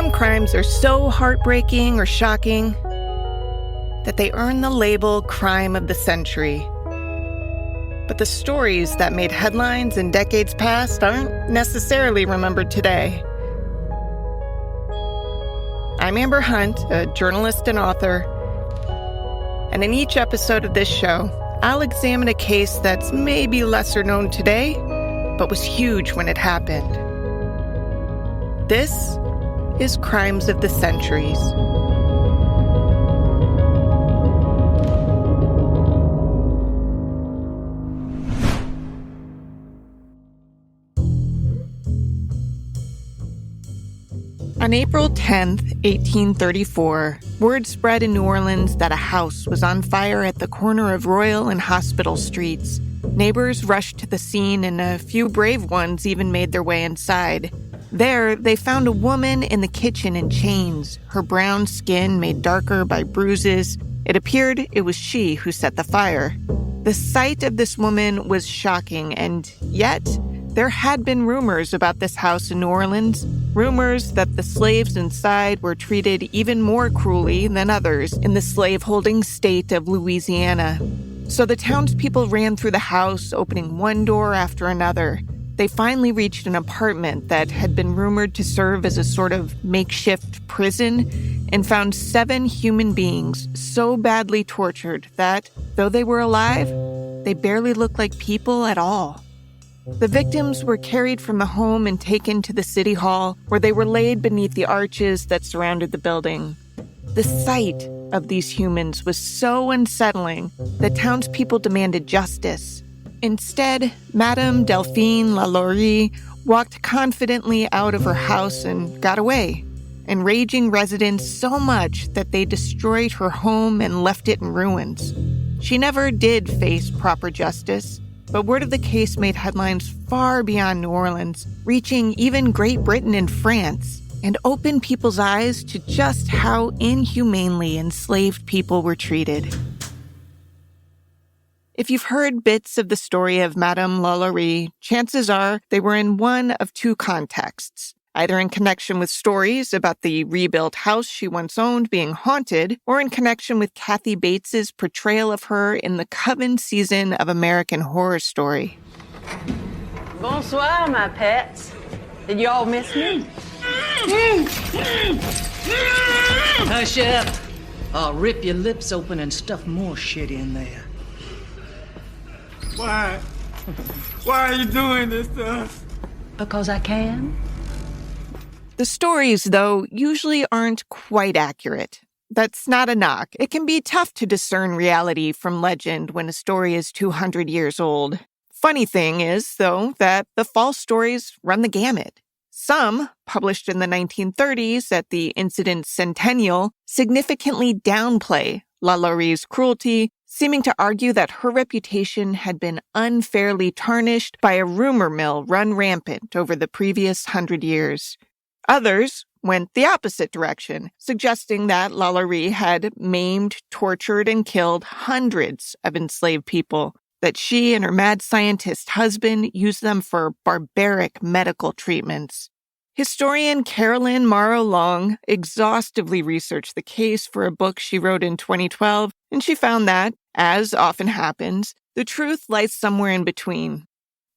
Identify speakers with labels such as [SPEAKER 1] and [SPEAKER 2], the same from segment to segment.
[SPEAKER 1] Some crimes are so heartbreaking or shocking that they earn the label crime of the century. But the stories that made headlines in decades past aren't necessarily remembered today. I'm Amber Hunt, a journalist and author, and in each episode of this show, I'll examine a case that's maybe lesser known today, but was huge when it happened. This is Crimes of the Centuries. On April 10th, 1834, word spread in New Orleans that a house was on fire at the corner of Royal and Hospital Streets. Neighbors rushed to the scene, and a few brave ones even made their way inside. There, they found a woman in the kitchen in chains, her brown skin made darker by bruises. It appeared it was she who set the fire. The sight of this woman was shocking, and yet there had been rumors about this house in New Orleans, rumors that the slaves inside were treated even more cruelly than others in the slave-holding state of Louisiana. So the townspeople ran through the house, opening one door after another. They finally reached an apartment that had been rumored to serve as a sort of makeshift prison and found 7 human beings so badly tortured that, though they were alive, they barely looked like people at all. The victims were carried from the home and taken to the city hall, where they were laid beneath the arches that surrounded the building. The sight of these humans was so unsettling that townspeople demanded justice. Instead, Madame Delphine LaLaurie walked confidently out of her house and got away, enraging residents so much that they destroyed her home and left it in ruins. She never did face proper justice, but word of the case made headlines far beyond New Orleans, reaching even Great Britain and France, and opened people's eyes to just how inhumanely enslaved people were treated. If you've heard bits of the story of Madame LaLaurie, chances are they were in one of two contexts, either in connection with stories about the rebuilt house she once owned being haunted, or in connection with Kathy Bates's portrayal of her in the Coven season of American Horror Story.
[SPEAKER 2] Bonsoir, my pets. Did you all miss me?
[SPEAKER 3] Hush up. I'll rip your lips open and stuff more shit in there.
[SPEAKER 4] Why? Why are you doing this to us?
[SPEAKER 3] Because I can.
[SPEAKER 1] The stories, though, usually aren't quite accurate. That's not a knock. It can be tough to discern reality from legend when a story is 200 years old. Funny thing is, though, that the false stories run the gamut. Some, published in the 1930s at the incident's centennial, significantly downplay LaLaurie's cruelty, seeming to argue that her reputation had been unfairly tarnished by a rumor mill run rampant over the previous 100 years. Others went the opposite direction, suggesting that LaLaurie had maimed, tortured, and killed hundreds of enslaved people, that she and her mad scientist husband used them for barbaric medical treatments. Historian Carolyn Morrow Long exhaustively researched the case for a book she wrote in 2012, and she found that, as often happens, the truth lies somewhere in between.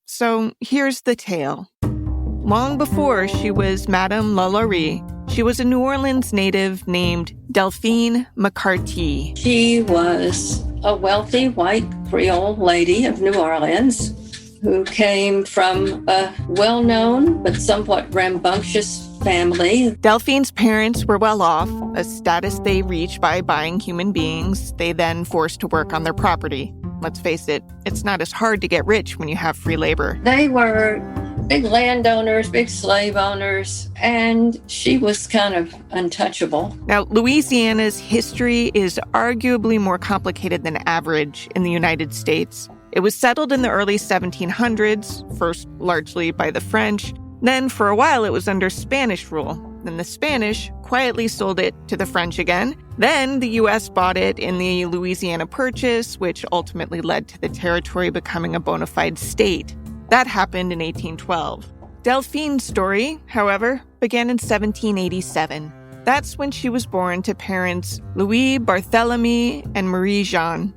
[SPEAKER 1] So here's the tale. Long before she was Madame LaLaurie, she was a New Orleans native named Delphine McCarty.
[SPEAKER 5] She was a wealthy white Creole lady of New Orleans who came from a well-known but somewhat rambunctious family.
[SPEAKER 1] Delphine's parents were well off, a status they reached by buying human beings they then forced to work on their property. Let's face it, it's not as hard to get rich when you have free labor.
[SPEAKER 5] They were big landowners, big slave owners, and she was kind of untouchable.
[SPEAKER 1] Now, Louisiana's history is arguably more complicated than average in the United States. It was settled in the early 1700s, first largely by the French. Then, for a while, it was under Spanish rule. Then the Spanish quietly sold it to the French again. Then the U.S. bought it in the Louisiana Purchase, which ultimately led to the territory becoming a bona fide state. That happened in 1812. Delphine's story, however, began in 1787. That's when she was born to parents Louis Barthélemy and Marie-Jeanne.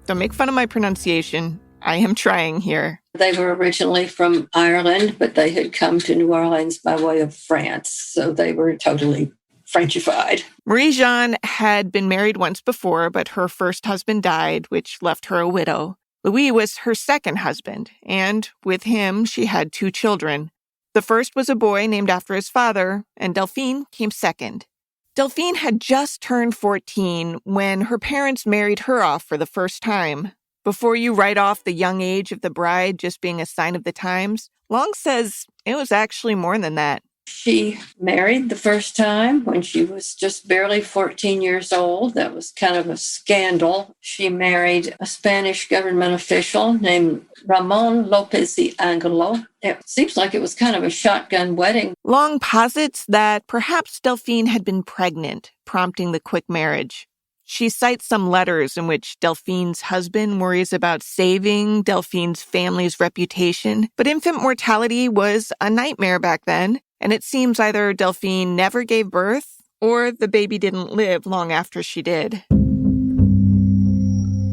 [SPEAKER 1] Don't make fun of my pronunciation. I am trying here.
[SPEAKER 5] They were originally from Ireland, but they had come to New Orleans by way of France, so they were totally Frenchified.
[SPEAKER 1] Marie-Jeanne had been married once before, but her first husband died, which left her a widow. Louis was her second husband, and with him, she had 2 children. The first was a boy named after his father, and Delphine came second. Delphine had just turned 14 when her parents married her off for the first time. Before you write off the young age of the bride just being a sign of the times, Long says it was actually more than that.
[SPEAKER 5] She married the first time when she was just barely 14 years old. That was kind of a scandal. She married a Spanish government official named Ramon Lopez y Angelo. It seems like it was kind of a shotgun wedding.
[SPEAKER 1] Long posits that perhaps Delphine had been pregnant, prompting the quick marriage. She cites some letters in which Delphine's husband worries about saving Delphine's family's reputation, but infant mortality was a nightmare back then. And it seems either Delphine never gave birth or the baby didn't live long after she did.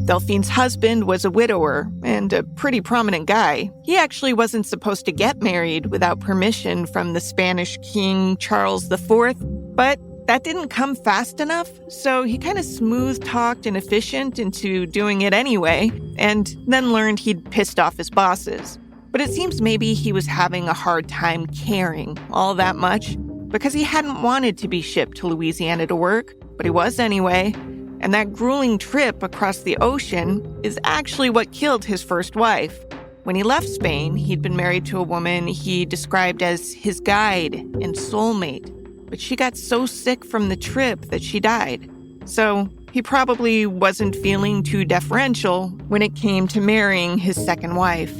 [SPEAKER 1] Delphine's husband was a widower and a pretty prominent guy. He actually wasn't supposed to get married without permission from the Spanish King Charles IV, but that didn't come fast enough, so he kind of smooth-talked an officiant into doing it anyway, and then learned he'd pissed off his bosses. But it seems maybe he was having a hard time caring all that much because he hadn't wanted to be shipped to Louisiana to work, but he was anyway. And that grueling trip across the ocean is actually what killed his first wife. When he left Spain, he'd been married to a woman he described as his guide and soulmate. But she got so sick from the trip that she died. So he probably wasn't feeling too deferential when it came to marrying his second wife.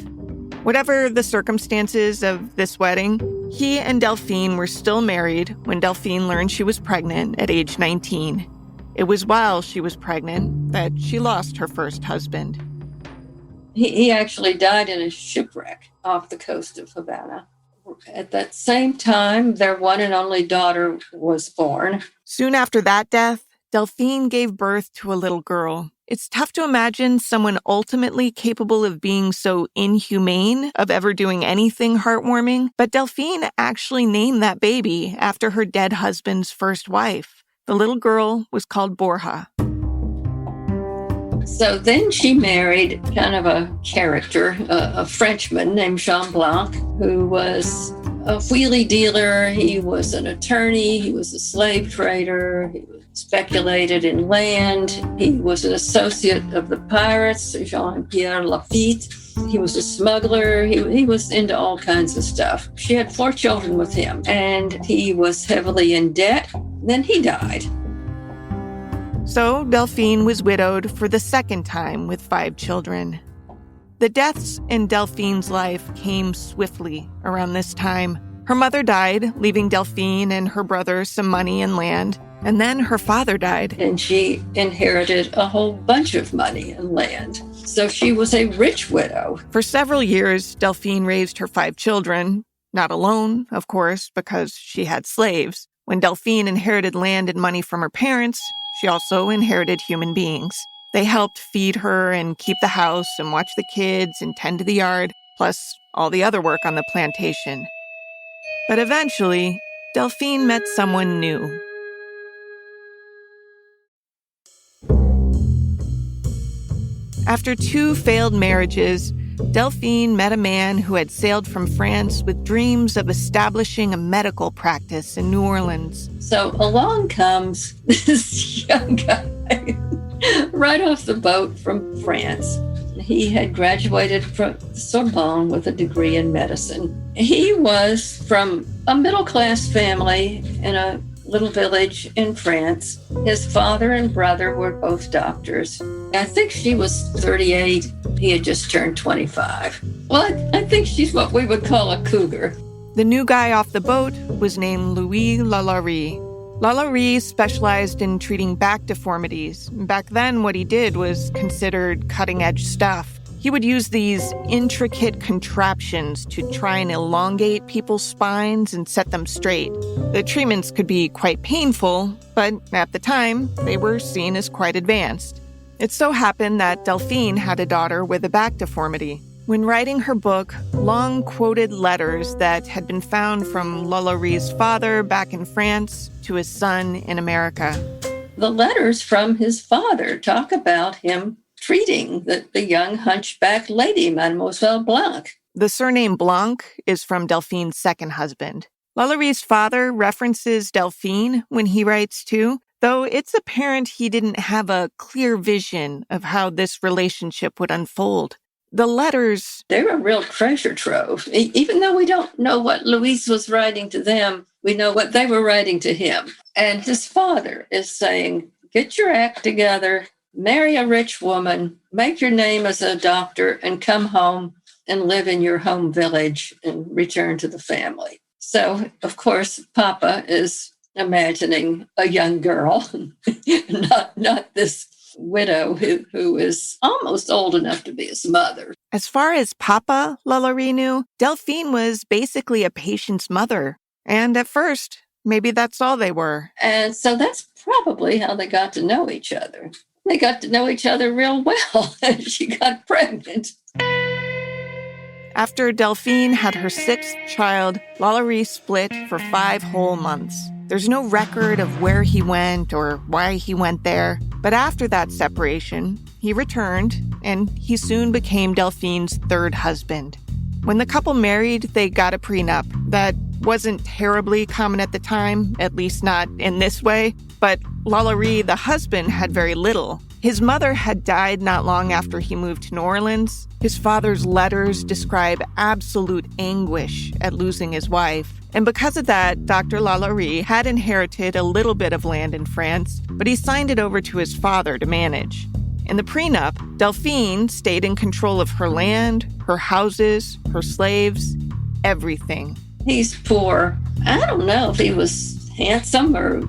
[SPEAKER 1] Whatever the circumstances of this wedding, he and Delphine were still married when Delphine learned she was pregnant at age 19. It was while she was pregnant that she lost her first husband.
[SPEAKER 5] He actually died in a shipwreck off the coast of Havana. At that same time, their one and only daughter was born.
[SPEAKER 1] Soon after that death, Delphine gave birth to a little girl. It's tough to imagine someone ultimately capable of being so inhumane, of ever doing anything heartwarming, but Delphine actually named that baby after her dead husband's first wife. The little girl was called Borja.
[SPEAKER 5] So then she married kind of a character, a Frenchman named Jean Blanc, who was a wheelie dealer. He was an attorney. He was a slave trader. He speculated in land. He was an associate of the pirates, Jean-Pierre Lafitte. He was a smuggler. He was into all kinds of stuff. She had 4 children with him, and he was heavily in debt. Then he died.
[SPEAKER 1] So Delphine was widowed for the second time with 5 children. The deaths in Delphine's life came swiftly around this time. Her mother died, leaving Delphine and her brother some money and land. And then her father died.
[SPEAKER 5] And she inherited a whole bunch of money and land. So she was a rich widow.
[SPEAKER 1] For several years, Delphine raised her 5 children. Not alone, of course, because she had slaves. When Delphine inherited land and money from her parents, she also inherited human beings. They helped feed her and keep the house and watch the kids and tend to the yard, plus all the other work on the plantation. But eventually, Delphine met someone new. After 2 failed marriages, Delphine met a man who had sailed from France with dreams of establishing a medical practice in New Orleans.
[SPEAKER 5] So along comes this young guy right off the boat from France. He had graduated from Sorbonne with a degree in medicine. He was from a middle-class family in a little village in France. His father and brother were both doctors. I think she was 38. He had just turned 25. Well, I think she's what we would call a cougar.
[SPEAKER 1] The new guy off the boat was named Louis LaLaurie. LaLaurie specialized in treating back deformities. Back then, what he did was considered cutting-edge stuff. He He would use these intricate contraptions to try and elongate people's spines and set them straight. The treatments could be quite painful, but at the time, they were seen as quite advanced. It so happened that Delphine had a daughter with a back deformity. When writing her book, long quoted letters that had been found from LaLaurie's father back in France to his son in America.
[SPEAKER 5] The letters from his father talk about him treating the young hunchback lady, Mademoiselle Blanc.
[SPEAKER 1] The surname Blanc is from Delphine's second husband. LaLaurie's father references Delphine when he writes too, though it's apparent he didn't have a clear vision of how this relationship would unfold. The letters...
[SPEAKER 5] They're a real treasure trove. Even though we don't know what Louise was writing to them, we know what they were writing to him. And his father is saying, get your act together, marry a rich woman, make your name as a doctor, and come home and live in your home village and return to the family. So, of course, Papa is imagining a young girl, not this widow who is almost old enough to be his mother.
[SPEAKER 1] As far as Papa LaLaurie knew, Delphine was basically a patient's mother. And at first, maybe that's all they were.
[SPEAKER 5] And so that's probably how they got to know each other. They got to know each other real well, and she got pregnant.
[SPEAKER 1] After Delphine had her sixth child, LaLaurie split for 5 whole months. There's no record of where he went or why he went there. But after that separation, he returned, and he soon became Delphine's third husband. When the couple married, they got a prenup. That wasn't terribly common at the time, at least not in this way. But LaLaurie, the husband, had very little. His mother had died not long after he moved to New Orleans. His father's letters describe absolute anguish at losing his wife. And because of that, Dr. LaLaurie had inherited a little bit of land in France, but he signed it over to his father to manage. In the prenup, Delphine stayed in control of her land, her houses, her slaves, everything.
[SPEAKER 5] He's poor. I don't know if he was handsome or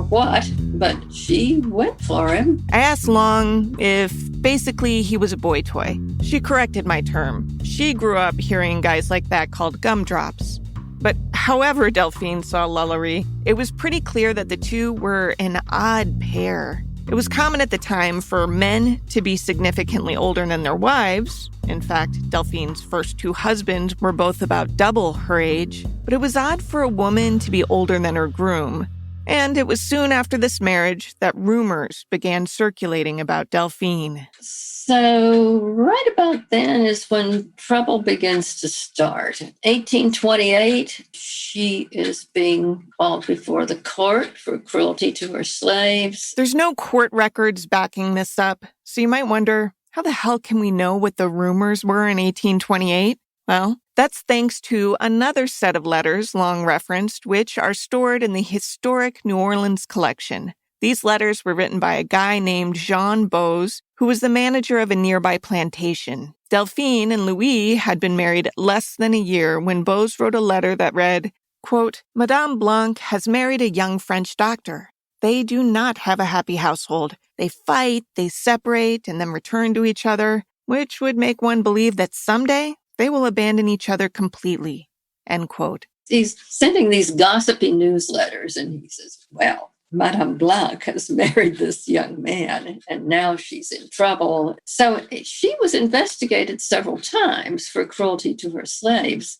[SPEAKER 5] what, but she went for him.
[SPEAKER 1] I asked Long if basically he was a boy toy. She corrected my term. She grew up hearing guys like that called gumdrops. But however Delphine saw LaLaurie, it was pretty clear that the two were an odd pair. It was common at the time for men to be significantly older than their wives. In fact, Delphine's first 2 husbands were both about double her age. But it was odd for a woman to be older than her groom. And it was soon after this marriage that rumors began circulating about Delphine.
[SPEAKER 5] So right about then is when trouble begins to start. 1828, she is being called before the court for cruelty to her slaves.
[SPEAKER 1] There's no court records backing this up, so you might wonder, how the hell can we know what the rumors were in 1828? Well, that's thanks to another set of letters Long referenced, which are stored in the historic New Orleans collection. These letters were written by a guy named Jean Bose, who was the manager of a nearby plantation. Delphine and Louis had been married less than a year when Bose wrote a letter that read, quote, Madame Blanc has married a young French doctor. They do not have a happy household. They fight, they separate, and then return to each other, which would make one believe that someday they will abandon each other completely, end quote.
[SPEAKER 5] He's sending these gossipy newsletters, and he says, well, Madame Blanc has married this young man, and now she's in trouble. So she was investigated several times for cruelty to her slaves,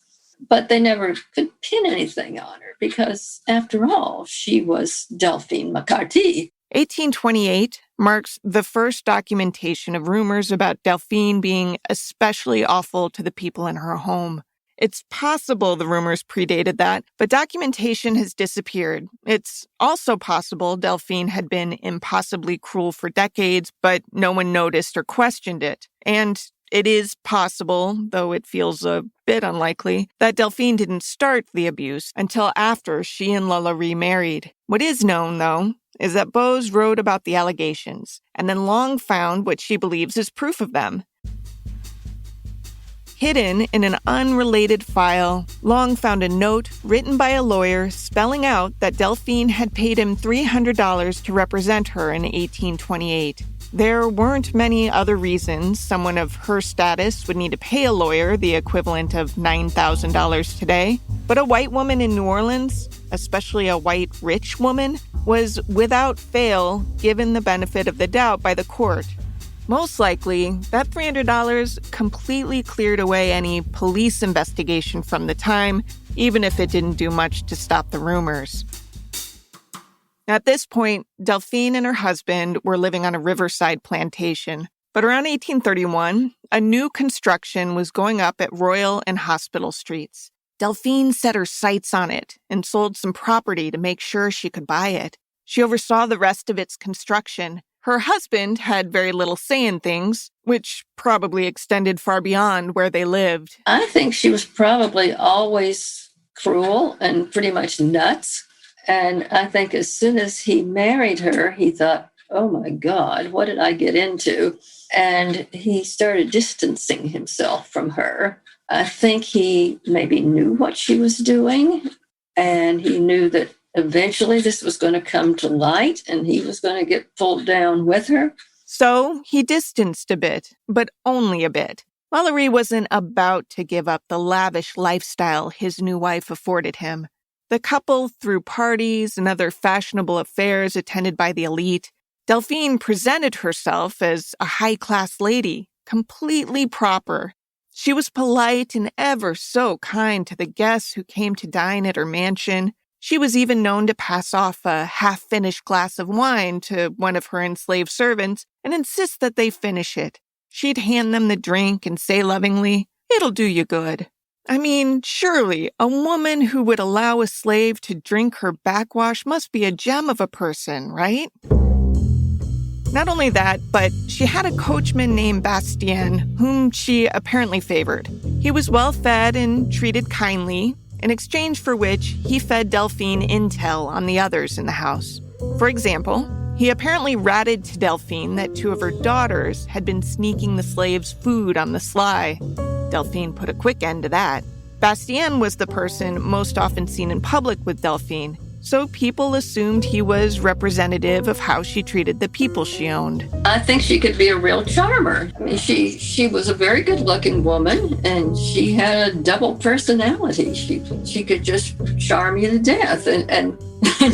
[SPEAKER 5] but they never could pin anything on her because, after all, she was Delphine McCarty.
[SPEAKER 1] 1828 marks the first documentation of rumors about Delphine being especially awful to the people in her home. It's possible the rumors predated that, but documentation has disappeared. It's also possible Delphine had been impossibly cruel for decades, but no one noticed or questioned it. And it is possible, though it feels a bit unlikely, that Delphine didn't start the abuse until after she and LaLaurie married. What is known, though, is that Bose wrote about the allegations, and then Long found what she believes is proof of them. Hidden in an unrelated file, Long found a note written by a lawyer spelling out that Delphine had paid him $300 to represent her in 1828. There weren't many other reasons someone of her status would need to pay a lawyer the equivalent of $9,000 today, but a white woman in New Orleans, especially a white rich woman, was without fail given the benefit of the doubt by the court. Most likely, that $300 completely cleared away any police investigation from the time, even if it didn't do much to stop the rumors. At this point, Delphine and her husband were living on a riverside plantation. But around 1831, a new construction was going up at Royal and Hospital Streets. Delphine set her sights on it and sold some property to make sure she could buy it. She oversaw the rest of its construction. Her husband had very little say in things, which probably extended far beyond where they lived.
[SPEAKER 5] I think she was probably always cruel and pretty much nuts. And I think as soon as he married her, he thought, oh my God, what did I get into? And he started distancing himself from her. I think he maybe knew what she was doing, and he knew that eventually this was going to come to light and he was going to get pulled down with her.
[SPEAKER 1] So he distanced a bit, but only a bit. LaLaurie wasn't about to give up the lavish lifestyle his new wife afforded him. The couple threw parties and other fashionable affairs attended by the elite. Delphine presented herself as a high-class lady, completely proper. She was polite and ever so kind to the guests who came to dine at her mansion. She was even known to pass off a half-finished glass of wine to one of her enslaved servants and insist that they finish it. She'd hand them the drink and say lovingly, "It'll do you good." I mean, surely a woman who would allow a slave to drink her backwash must be a gem of a person, right? Not only that, but she had a coachman named Bastien, whom she apparently favored. He was well-fed and treated kindly, in exchange for which he fed Delphine intel on the others in the house. For example, he apparently ratted to Delphine that two of her daughters had been sneaking the slaves' food on the sly. Delphine put a quick end to that. Bastien was the person most often seen in public with Delphine, so people assumed he was representative of how she treated the people she owned.
[SPEAKER 5] I think she could be a real charmer. I mean, she was a very good-looking woman, and she had a double personality. She could just charm you to death, and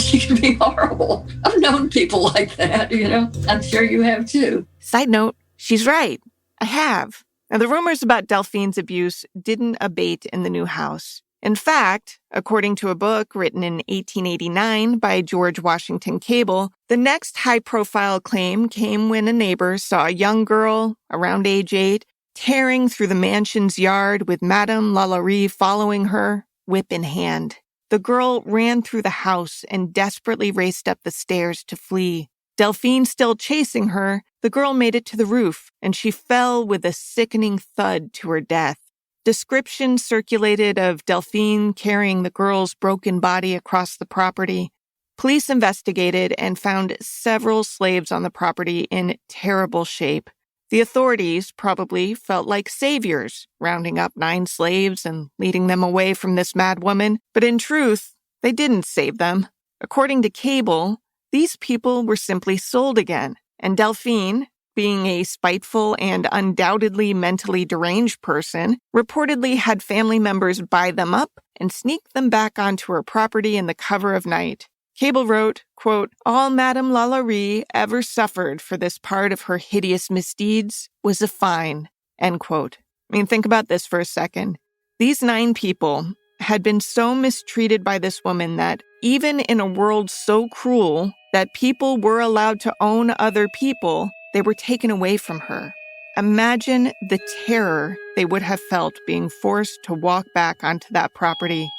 [SPEAKER 5] she could be horrible. I've known people like that, you know. I'm sure you have too.
[SPEAKER 1] Side note, she's right. I have. Now, the rumors about Delphine's abuse didn't abate in the new house. In fact, according to a book written in 1889 by George Washington Cable, the next high-profile claim came when a neighbor saw a young girl, around age 8, tearing through the mansion's yard with Madame LaLaurie following her, whip in hand. The girl ran through the house and desperately raced up the stairs to flee. Delphine still chasing her, the girl made it to the roof, and she fell with a sickening thud to her death. Descriptions circulated of Delphine carrying the girl's broken body across the property. Police investigated and found several slaves on the property in terrible shape. The authorities probably felt like saviors, rounding up 9 slaves and leading them away from this mad woman, but in truth, they didn't save them. According to Cable, these people were simply sold again, and Delphine, being a spiteful and undoubtedly mentally deranged person, reportedly had family members buy them up and sneak them back onto her property in the cover of night. Cable wrote, quote, "All Madame LaLaurie ever suffered for this part of her hideous misdeeds was a fine," end quote. I mean, think about this for a second. These 9 people had been so mistreated by this woman that even in a world so cruel that people were allowed to own other people, they were taken away from her. Imagine the terror they would have felt being forced to walk back onto that property.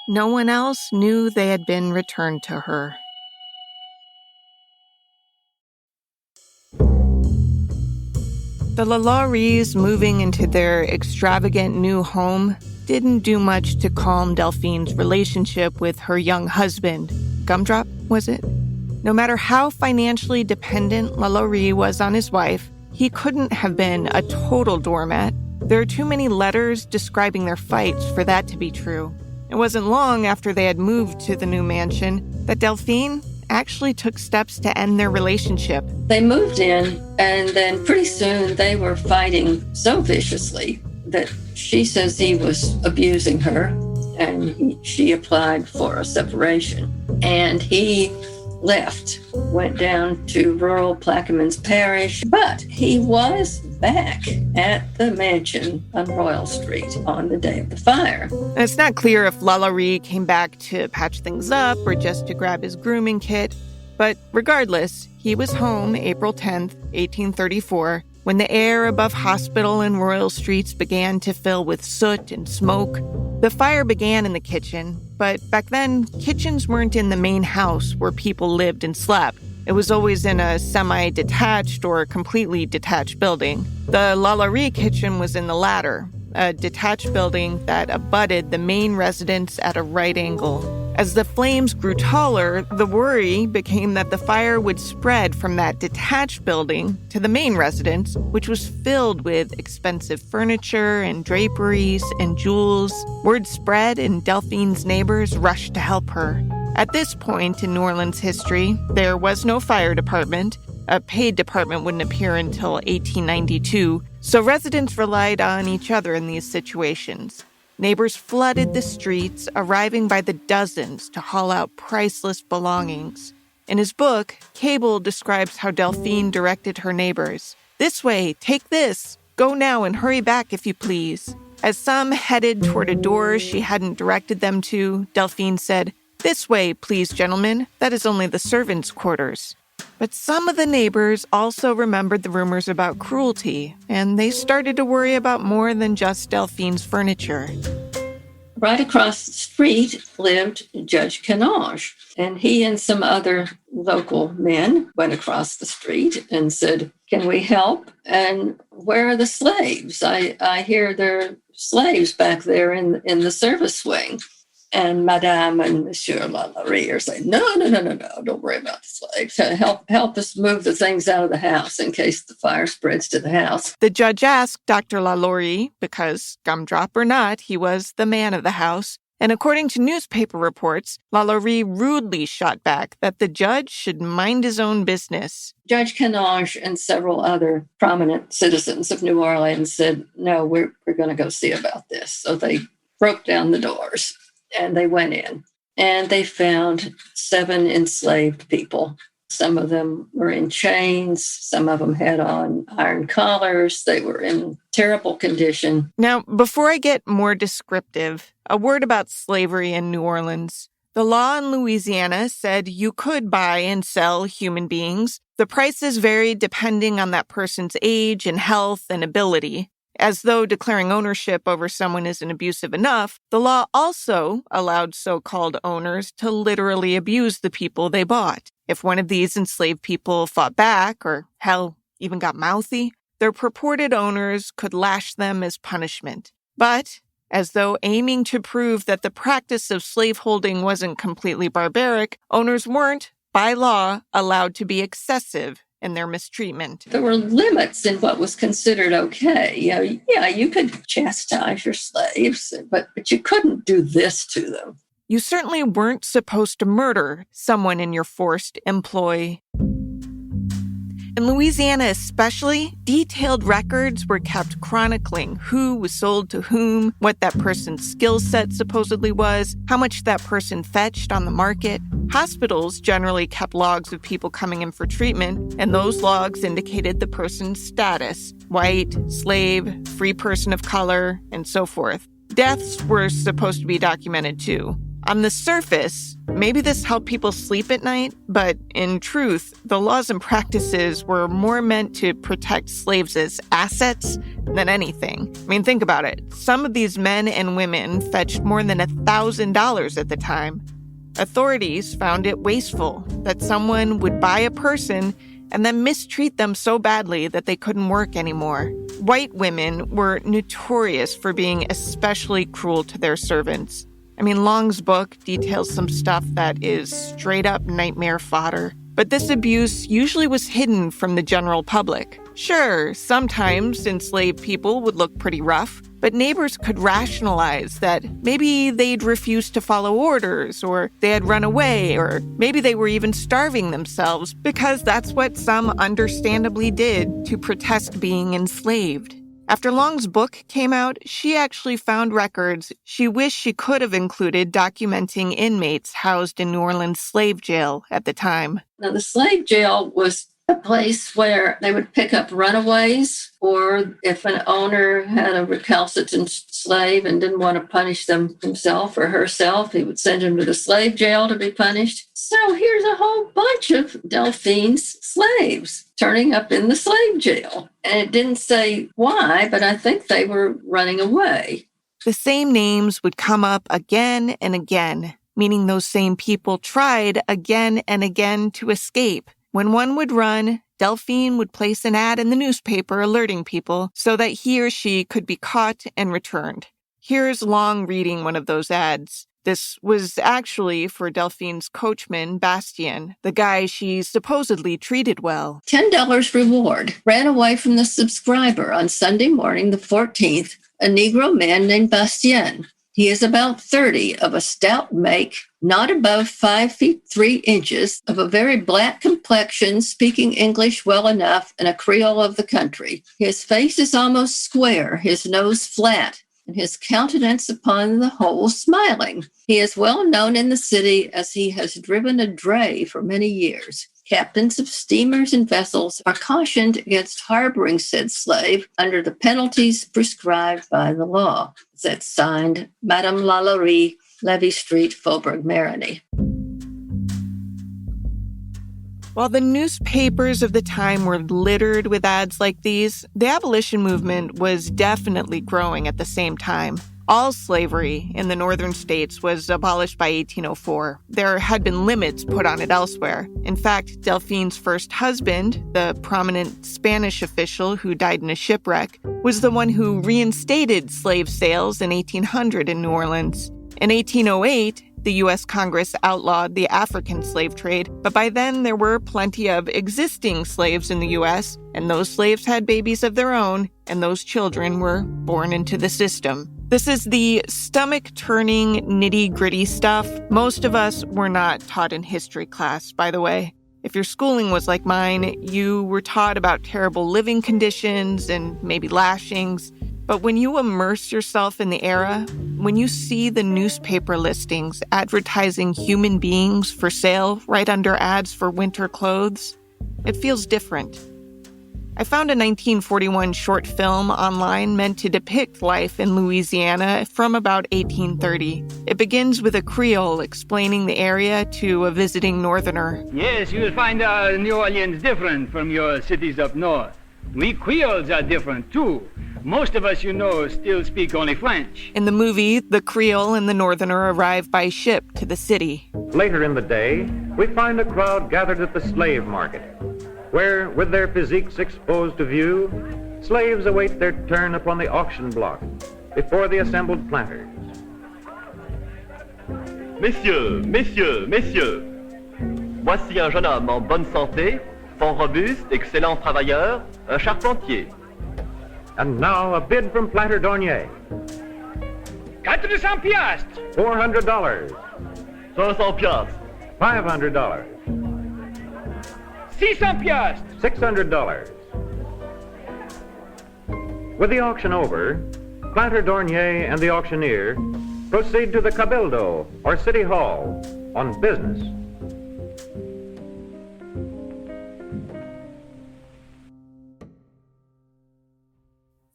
[SPEAKER 1] No one else knew they had been returned to her. The LaLauries moving into their extravagant new home didn't do much to calm Delphine's relationship with her young husband. Gumdrop, was it? No matter how financially dependent LaLaurie was on his wife, he couldn't have been a total doormat. There are too many letters describing their fights for that to be true. It wasn't long after they had moved to the new mansion that Delphine actually took steps to end their relationship.
[SPEAKER 5] They moved in, and then pretty soon they were fighting so viciously that she says he was abusing her, and she applied for a separation. And he left, went down to rural Plaquemines Parish, but he was back at the mansion on Royal Street on the day of the fire.
[SPEAKER 1] And it's not clear if LaLaurie came back to patch things up or just to grab his grooming kit, but regardless, he was home April 10th, 1834, when the air above Hospital and Royal Streets began to fill with soot and smoke. The fire began in the kitchen, but back then, kitchens weren't in the main house where people lived and slept. It was always in a semi-detached or completely detached building. The LaLaurie kitchen was in the latter, a detached building that abutted the main residence at a right angle. As the flames grew taller, the worry became that the fire would spread from that detached building to the main residence, which was filled with expensive furniture and draperies and jewels. Word spread, and Delphine's neighbors rushed to help her. At this point in New Orleans history, there was no fire department. A paid department wouldn't appear until 1892, so residents relied on each other in these situations. Neighbors flooded the streets, arriving by the dozens to haul out priceless belongings. In his book, Cable describes how Delphine directed her neighbors. "This way, take this. Go now and hurry back if you please." As some headed toward a door she hadn't directed them to, Delphine said, "This way, please, gentlemen. That is only the servants' quarters." But some of the neighbors also remembered the rumors about cruelty, and they started to worry about more than just Delphine's furniture.
[SPEAKER 5] Right across the street lived Judge Canage, and he and some other local men went across the street and said, "Can we help? And where are the slaves? I hear there are slaves back there in the service wing." And Madame and Monsieur LaLaurie are saying, no, don't worry about the slaves. Help us move the things out of the house in case the fire spreads to the house.
[SPEAKER 1] The judge asked Dr. LaLaurie, because gumdrop or not, he was the man of the house. And according to newspaper reports, LaLaurie rudely shot back that the judge should mind his own business.
[SPEAKER 5] Judge Canage and several other prominent citizens of New Orleans said, no, we're going to go see about this. So they broke down the doors. And they went in, and they found 7 enslaved people. Some of them were in chains. Some of them had on iron collars. They were in terrible condition.
[SPEAKER 1] Now, before I get more descriptive, a word about slavery in New Orleans. The law in Louisiana said you could buy and sell human beings. The prices varied depending on that person's age and health and ability. As though declaring ownership over someone isn't abusive enough, the law also allowed so-called owners to literally abuse the people they bought. If one of these enslaved people fought back, or hell, even got mouthy, their purported owners could lash them as punishment. But, as though aiming to prove that the practice of slaveholding wasn't completely barbaric, owners weren't, by law, allowed to be excessive in their mistreatment.
[SPEAKER 5] There were limits in what was considered okay. You could chastise your slaves, but you couldn't do this to them.
[SPEAKER 1] You certainly weren't supposed to murder someone in your forced employ. In Louisiana especially, detailed records were kept chronicling who was sold to whom, what that person's skill set supposedly was, how much that person fetched on the market. Hospitals generally kept logs of people coming in for treatment, and those logs indicated the person's status: white, slave, free person of color, and so forth. Deaths were supposed to be documented too. On the surface, maybe this helped people sleep at night, but in truth, the laws and practices were more meant to protect slaves as assets than anything. I mean, think about it. Some of these men and women fetched more than $1,000 at the time. Authorities found it wasteful that someone would buy a person and then mistreat them so badly that they couldn't work anymore. White women were notorious for being especially cruel to their servants. I mean, Long's book details some stuff that is straight-up nightmare fodder. But this abuse usually was hidden from the general public. Sure, sometimes enslaved people would look pretty rough, But neighbors could rationalize that maybe they'd refused to follow orders, or they had run away, or maybe they were even starving themselves, because that's what some understandably did to protest being enslaved. After Long's book came out, she actually found records she wished she could have included documenting inmates housed in New Orleans slave jail at the time.
[SPEAKER 5] Now, the slave jail was a place where they would pick up runaways, or if an owner had a recalcitrant slave and didn't want to punish them himself or herself, he would send him to the slave jail to be punished. So here's a whole bunch of Delphine's slaves turning up in the slave jail. And it didn't say why, but I think they were running away.
[SPEAKER 1] The same names would come up again and again, meaning those same people tried again and again to escape. When one would run, Delphine would place an ad in the newspaper alerting people so that he or she could be caught and returned. Here's Long reading one of those ads. This was actually for Delphine's coachman, Bastien, the guy she supposedly treated well.
[SPEAKER 5] $10 reward. Ran away from the subscriber on Sunday morning, the 14th, a Negro man named Bastien. He is about 30, of a stout make, not above 5 feet 3 inches, of a very black complexion, speaking English well enough, and a Creole of the country. His face is almost square, his nose flat, and his countenance upon the whole smiling. He is well known in the city as he has driven a dray for many years. Captains of steamers and vessels are cautioned against harboring said slave under the penalties prescribed by the law. That's signed, Madame LaLaurie, Levy Street, Faubourg Marigny.
[SPEAKER 1] While the newspapers of the time were littered with ads like these, the abolition movement was definitely growing at the same time. All slavery in the northern states was abolished by 1804. There had been limits put on it elsewhere. In fact, Delphine's first husband, the prominent Spanish official who died in a shipwreck, was the one who reinstated slave sales in 1800 in New Orleans. In 1808, the U.S. Congress outlawed the African slave trade, but by then there were plenty of existing slaves in the U.S., and those slaves had babies of their own, and those children were born into the system. This is the stomach-turning, nitty-gritty stuff most of us were not taught in history class, by the way. If your schooling was like mine, you were taught about terrible living conditions and maybe lashings. But when you immerse yourself in the era, when you see the newspaper listings advertising human beings for sale right under ads for winter clothes, it feels different. I found a 1941 short film online meant to depict life in Louisiana from about 1830. It begins with a Creole explaining the area to a visiting northerner.
[SPEAKER 6] Yes, you will find New Orleans different from your cities up north. We Creoles are different, too. Most of us, still speak only French.
[SPEAKER 1] In the movie, the Creole and the northerner arrive by ship to the city.
[SPEAKER 7] Later in the day, we find a crowd gathered at the slave market, where, with their physiques exposed to view, slaves await their turn upon the auction block before the assembled planters.
[SPEAKER 8] Messieurs, messieurs, messieurs, voici un jeune homme en bonne santé, fort robuste, excellent travailleur, un charpentier.
[SPEAKER 7] And now a bid from Planter Dornier.
[SPEAKER 6] 400 piastres.
[SPEAKER 7] $400.
[SPEAKER 8] 500 piastres.
[SPEAKER 7] $500.
[SPEAKER 6] 600 piastres.
[SPEAKER 7] $600. With the auction over, Planter Dornier and the auctioneer proceed to the Cabildo, or City Hall, on business.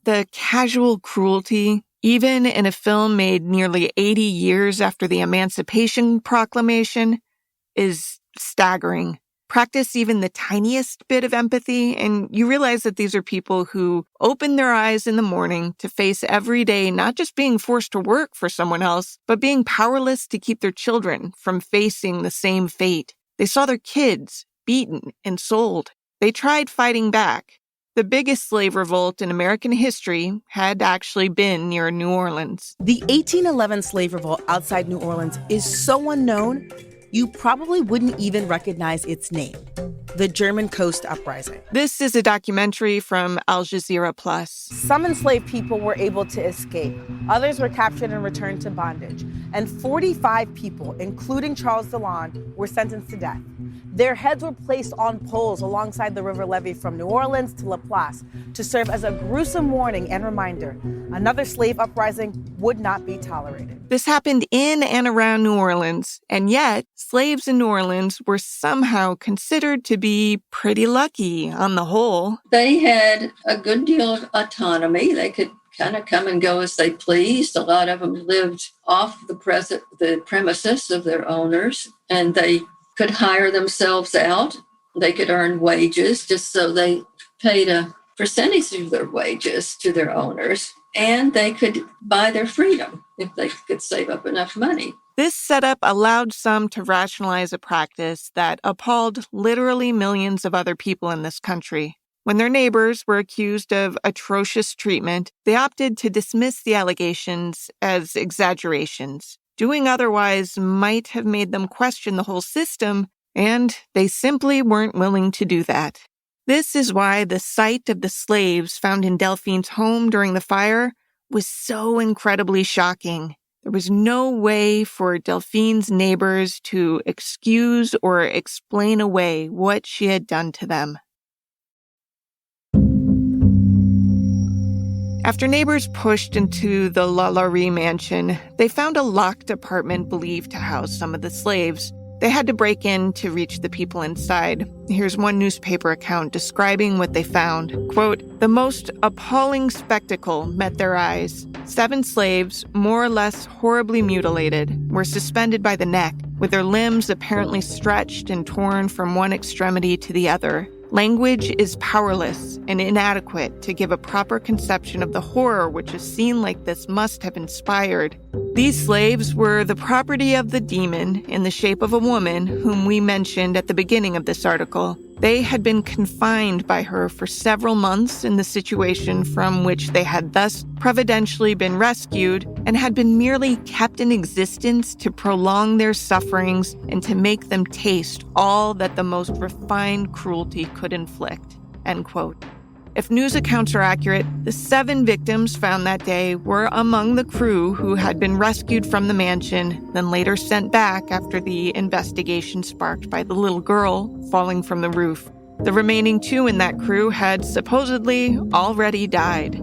[SPEAKER 1] The casual cruelty, even in a film made nearly 80 years after the Emancipation Proclamation, is staggering. Practice even the tiniest bit of empathy, and you realize that these are people who open their eyes in the morning to face every day not just being forced to work for someone else, but being powerless to keep their children from facing the same fate. They saw their kids beaten and sold. They tried fighting back. The biggest slave revolt in American history had actually been near New Orleans.
[SPEAKER 9] The 1811 slave revolt outside New Orleans is so unknown, you probably wouldn't even recognize its name. the German Coast Uprising.
[SPEAKER 1] This is a documentary from Al Jazeera Plus.
[SPEAKER 9] Some enslaved people were able to escape. Others were captured and returned to bondage. And 45 people, including Charles Delon, were sentenced to death. Their heads were placed on poles alongside the river levee from New Orleans to La Place to serve as a gruesome warning and reminder another slave uprising would not be tolerated.
[SPEAKER 1] This happened in and around New Orleans, and yet slaves in New Orleans were somehow considered to be pretty lucky on the whole.
[SPEAKER 5] They had a good deal of autonomy. They could kind of come and go as they pleased. A lot of them lived off the premises of their owners, and they could hire themselves out. They could earn wages, just so they paid a percentage of their wages to their owners, and they could buy their freedom if they could save up enough money.
[SPEAKER 1] This setup allowed some to rationalize a practice that appalled literally millions of other people in this country. When their neighbors were accused of atrocious treatment, they opted to dismiss the allegations as exaggerations. Doing otherwise might have made them question the whole system, and they simply weren't willing to do that. This is why the sight of the slaves found in Delphine's home during the fire was so incredibly shocking. There was no way for Delphine's neighbors to excuse or explain away what she had done to them. After neighbors pushed into the LaLaurie mansion, they found a locked apartment believed to house some of the slaves. They had to break in to reach the people inside. Here's one newspaper account describing what they found. Quote, "The most appalling spectacle met their eyes. 7 slaves, more or less horribly mutilated, were suspended by the neck, with their limbs apparently stretched and torn from one extremity to the other. Language is powerless and inadequate to give a proper conception of the horror which a scene like this must have inspired. These slaves were the property of the demon in the shape of a woman whom we mentioned at the beginning of this article. They had been confined by her for several months in the situation from which they had thus providentially been rescued and had been merely kept in existence to prolong their sufferings and to make them taste all that the most refined cruelty could inflict." End quote. If news accounts are accurate, the 7 victims found that day were among the crew who had been rescued from the mansion, then later sent back after the investigation sparked by the little girl falling from the roof. The remaining 2 in that crew had supposedly already died.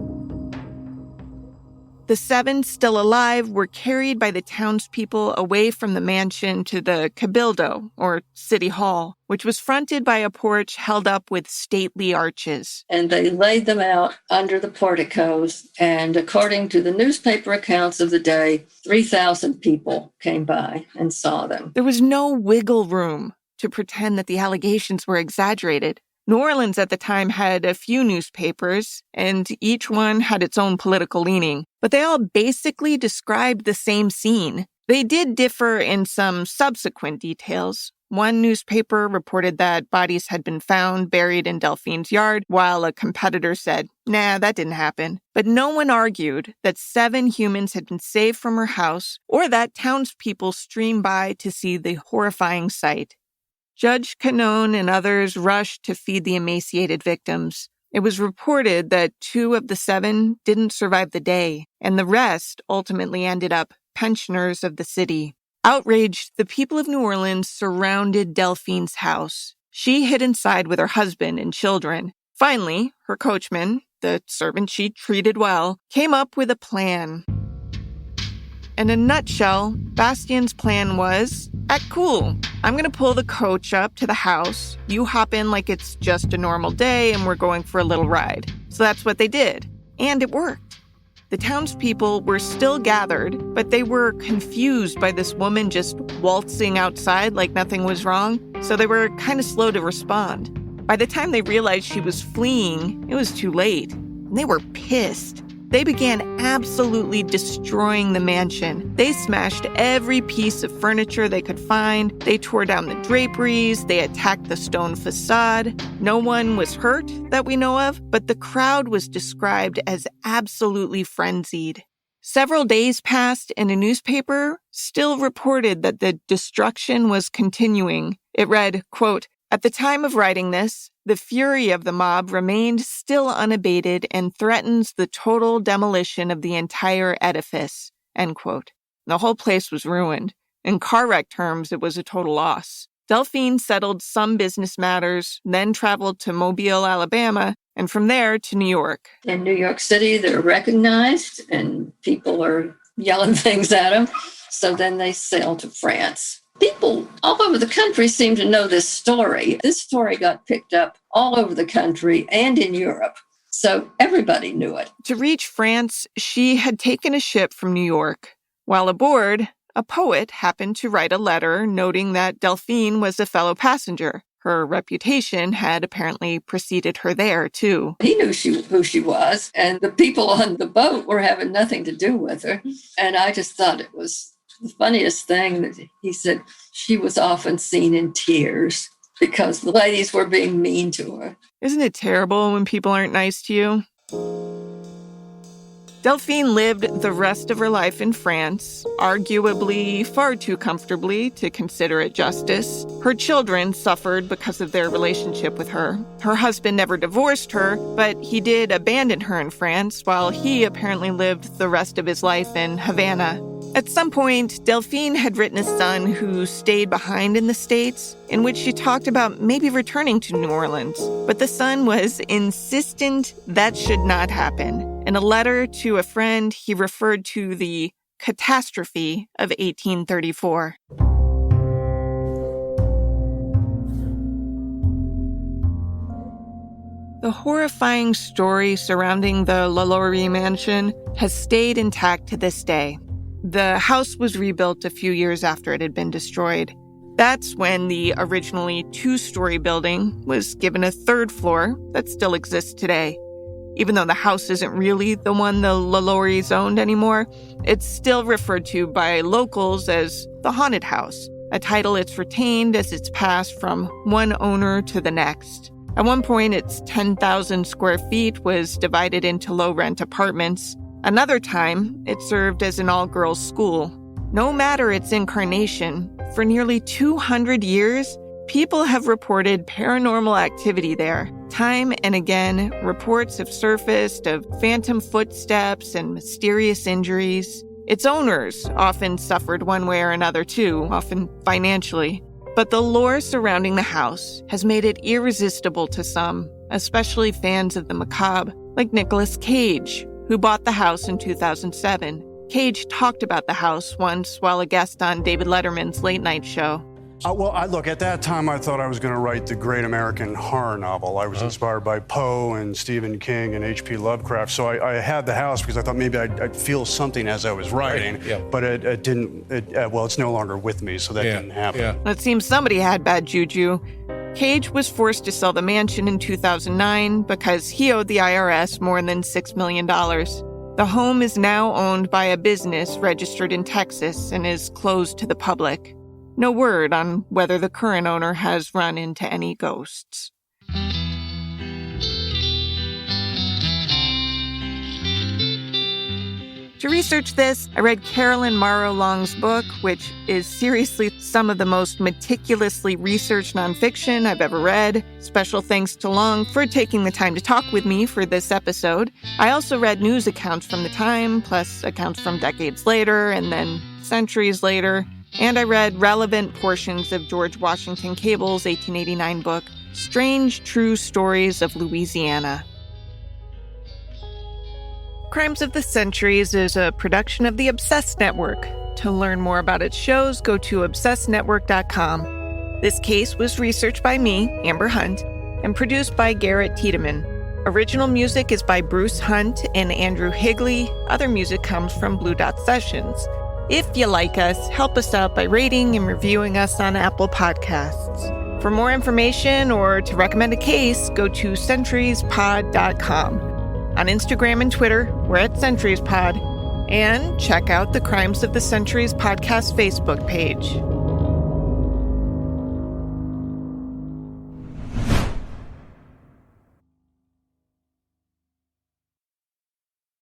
[SPEAKER 1] The 7 still alive were carried by the townspeople away from the mansion to the Cabildo, or City Hall, which was fronted by a porch held up with stately arches.
[SPEAKER 5] And they laid them out under the porticos, and according to the newspaper accounts of the day, 3,000 people came by and saw them.
[SPEAKER 1] There was no wiggle room to pretend that the allegations were exaggerated. New Orleans at the time had a few newspapers, and each one had its own political leaning, but they all basically described the same scene. They did differ in some subsequent details. One newspaper reported that bodies had been found buried in Delphine's yard, while a competitor said, "Nah, that didn't happen." But no one argued that 7 humans had been saved from her house, or that townspeople streamed by to see the horrifying sight. Judge Canone and others rushed to feed the emaciated victims. It was reported that 2 of the 7 didn't survive the day, and the rest ultimately ended up pensioners of the city. Outraged, the people of New Orleans surrounded Delphine's house. She hid inside with her husband and children. Finally, her coachman, the servant she treated well, came up with a plan. In a nutshell, Bastien's plan was, cool, I'm going to pull the coach up to the house. You hop in like it's just a normal day and we're going for a little ride. So that's what they did. And it worked. The townspeople were still gathered, but they were confused by this woman just waltzing outside like nothing was wrong. So they were kind of slow to respond. By the time they realized she was fleeing, it was too late. And they were pissed. They began absolutely destroying the mansion. They smashed every piece of furniture they could find. They tore down the draperies. They attacked the stone facade. No one was hurt that we know of, but the crowd was described as absolutely frenzied. Several days passed, and a newspaper still reported that the destruction was continuing. It read, quote, At the time of writing this, the fury of the mob remained still unabated and threatens the total demolition of the entire edifice, end quote. The whole place was ruined. In car wreck terms, it was a total loss. Delphine settled some business matters, then traveled to Mobile, Alabama, and from there to New York.
[SPEAKER 5] In New York City, they're recognized and people are yelling things at them. So then they sail to France. People all over the country seem to know this story. This story got picked up all over the country and in Europe. So everybody knew it.
[SPEAKER 1] To reach France, she had taken a ship from New York. While aboard, a poet happened to write a letter noting that Delphine was a fellow passenger. Her reputation had apparently preceded her there, too.
[SPEAKER 5] He knew who she was, and the people on the boat were having nothing to do with her. And I just thought it was the funniest thing that he said she was often seen in tears because the ladies were being mean to her.
[SPEAKER 1] Isn't it terrible when people aren't nice to you? Delphine lived the rest of her life in France, arguably far too comfortably to consider it justice. Her children suffered because of their relationship with her. Her husband never divorced her, but he did abandon her in France while he apparently lived the rest of his life in Havana. At some point, Delphine had written a son who stayed behind in the States, in which she talked about maybe returning to New Orleans. But the son was insistent that should not happen. In a letter to a friend, he referred to the catastrophe of 1834. The horrifying story surrounding the LaLaurie mansion has stayed intact to this day. The house was rebuilt a few years after it had been destroyed. That's when the originally two-story building was given a third floor that still exists today. Even though the house isn't really the one the LaLauries owned anymore, it's still referred to by locals as the haunted house, a title it's retained as it's passed from one owner to the next. At one point, its 10,000 square feet was divided into low-rent apartments. Another time, it served as an all-girls school. No matter its incarnation, for nearly 200 years, people have reported paranormal activity there. Time and again, reports have surfaced of phantom footsteps and mysterious injuries. Its owners often suffered one way or another too, often financially. But the lore surrounding the house has made it irresistible to some, especially fans of the macabre, like Nicolas Cage, who bought the house in 2007. Cage talked about the house once while a guest on David Letterman's late night show.
[SPEAKER 10] Look, at that time, I thought I was going to write the great American horror novel. I was inspired by Poe and Stephen King and H.P. Lovecraft, so I had the house because I thought maybe I'd feel something as I was writing, right. Yeah. But it didn't, it's no longer with me, so that didn't happen.
[SPEAKER 1] Yeah. It seems somebody had bad juju. Cage was forced to sell the mansion in 2009 because he owed the IRS more than $6 million. The home is now owned by a business registered in Texas and is closed to the public. No word on whether the current owner has run into any ghosts. To research this, I read Carolyn Morrow Long's book, which is seriously some of the most meticulously researched nonfiction I've ever read. Special thanks to Long for taking the time to talk with me for this episode. I also read news accounts from the time, plus accounts from decades later and then centuries later. And I read relevant portions of George Washington Cable's 1889 book, Strange True Stories of Louisiana. Crimes of the Centuries is a production of the Obsessed Network. To learn more about its shows, go to obsessednetwork.com. This case was researched by me, Amber Hunt, and produced by Garrett Tiedemann. Original music is by Bruce Hunt and Andrew Higley. Other music comes from Blue Dot Sessions. If you like us, help us out by rating and reviewing us on Apple Podcasts. For more information or to recommend a case, go to centuriespod.com. On Instagram and Twitter, we're at CenturiesPod. And check out the Crimes of the Centuries podcast Facebook page.